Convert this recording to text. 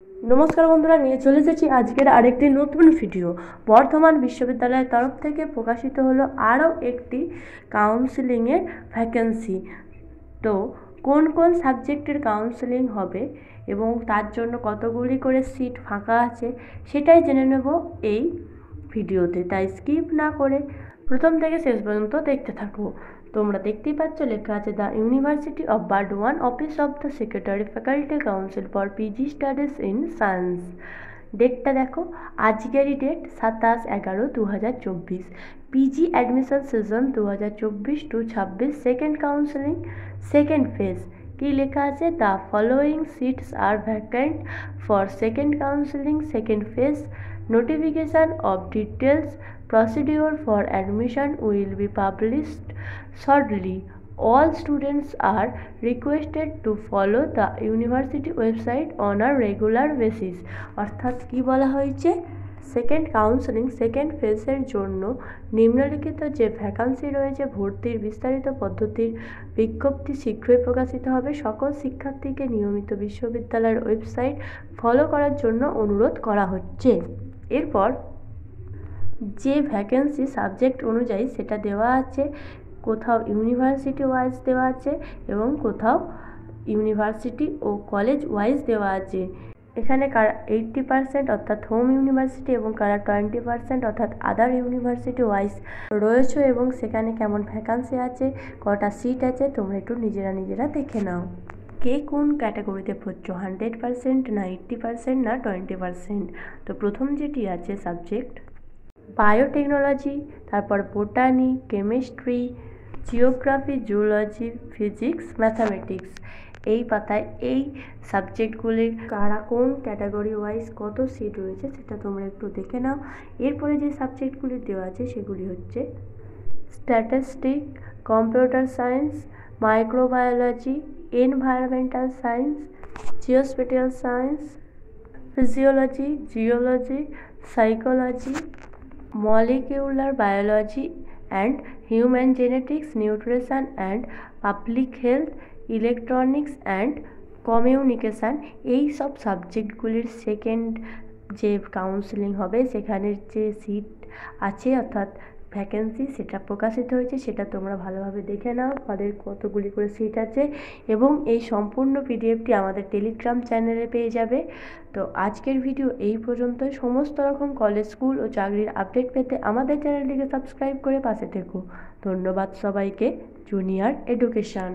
নমস্কার বন্ধুরা, নিয়ে চলে এসেছি আজকের আরেকটি নতুন ভিডিও। বর্ধমান বিশ্ববিদ্যালয়ের তরফ থেকে প্রকাশিত হলো আরও একটি কাউন্সিলিংয়ের ভ্যাকেন্সি। তো কোন কোন সাবজেক্টের কাউন্সিলিং হবে এবং তার জন্য কতগুলি করে সিট ফাঁকা আছে সেটাই জেনে নেব এই ভিডিওতে, তাই স্কিপ না করে প্রথম থেকে শেষ পর্যন্ত দেখতে থাকো। তোমরা দেখতেই পাচ্ছ লেখা আছে the university of Burdwan, office of the secretary, faculty council for PG studies in science. ডেটটা দেখো, আজকেরই date 27/11/2024। PG admission season 2024-26, second counselling, second phase. কি লেখা আছে? The following seats are vacant for second counselling, second phase. Notification of details, procedure for admission will be published shortly. All students are requested to follow the university website on a regular basis. অর্থাৎ কি বলা হয়েছে? Second counselling second ফেজের জন্য নিম্নলিখিত যে vacancy রয়েছে ভর্তির বিস্তারিত পদ্ধতির বিজ্ঞপ্তি শীঘ্রই প্রকাশিত হবে। সকল শিক্ষার্থীকে নিয়মিত বিশ্ববিদ্যালয়ের ওয়েবসাইট ফলো করার জন্য অনুরোধ করা হচ্ছে। এরপর যে ভ্যাকেন্সি সাবজেক্ট অনুযায়ী সেটা দেওয়া আছে, কোথাও ইউনিভার্সিটি ওয়াইজ দেওয়া আছে এবং কোথাও ইউনিভার্সিটি ও কলেজ ওয়াইজ দেওয়া আছে। এখানে কারা 80% অর্থাৎ হোম ইউনিভার্সিটি এবং কারা 20% অর্থাৎ আদার ইউনিভার্সিটি ওয়াইজ রয়েছে এবং সেখানে কেমন ভ্যাকান্সি আছে, কটা সিট আছে তোমরা একটু নিজেরা দেখে নাও। কে কোন ক্যাটাগরিতে পড়ছো, 100% না 80% না 20%? তো প্রথম যেটি আছে সাবজেক্ট বায়োটেকনোলজি, তারপর botany, chemistry, geography, zoology, physics, mathematics. এই পাতায় এই সাবজেক্টগুলির কারা কোন ক্যাটাগরি ওয়াইজ কত সিট রয়েছে সেটা তোমরা একটু দেখে নাও। এরপরে যে সাবজেক্টগুলি দেওয়া আছে সেগুলি হচ্ছে statistic, computer science, microbiology, environmental science, geospatial science, physiology, geology, psychology, molecular biology and human genetics, nutrition and public health, electronics and communication। এই সব সাবজেক্টগুলির সেকেন্ড যে কাউন্সিলিং হবে সেখানের যে সিট আছে অর্থাৎ ভ্যাকেন্সি সেটা প্রকাশিত হয়েছে, সেটা তোমরা ভালোভাবে দেখে নাও তাদের কতগুলি করে সিট আছে এবং এই সম্পূর্ণ পিডিএফটি আমাদের টেলিগ্রাম চ্যানেলে পেয়ে যাবে। তো আজকের ভিডিও এই পর্যন্তই। সমস্ত রকম কলেজ, স্কুল ও চাকরির আপডেট পেতে আমাদের চ্যানেলটিকে সাবস্ক্রাইব করে পাশে থেকো। ধন্যবাদ সবাইকে। Junior education.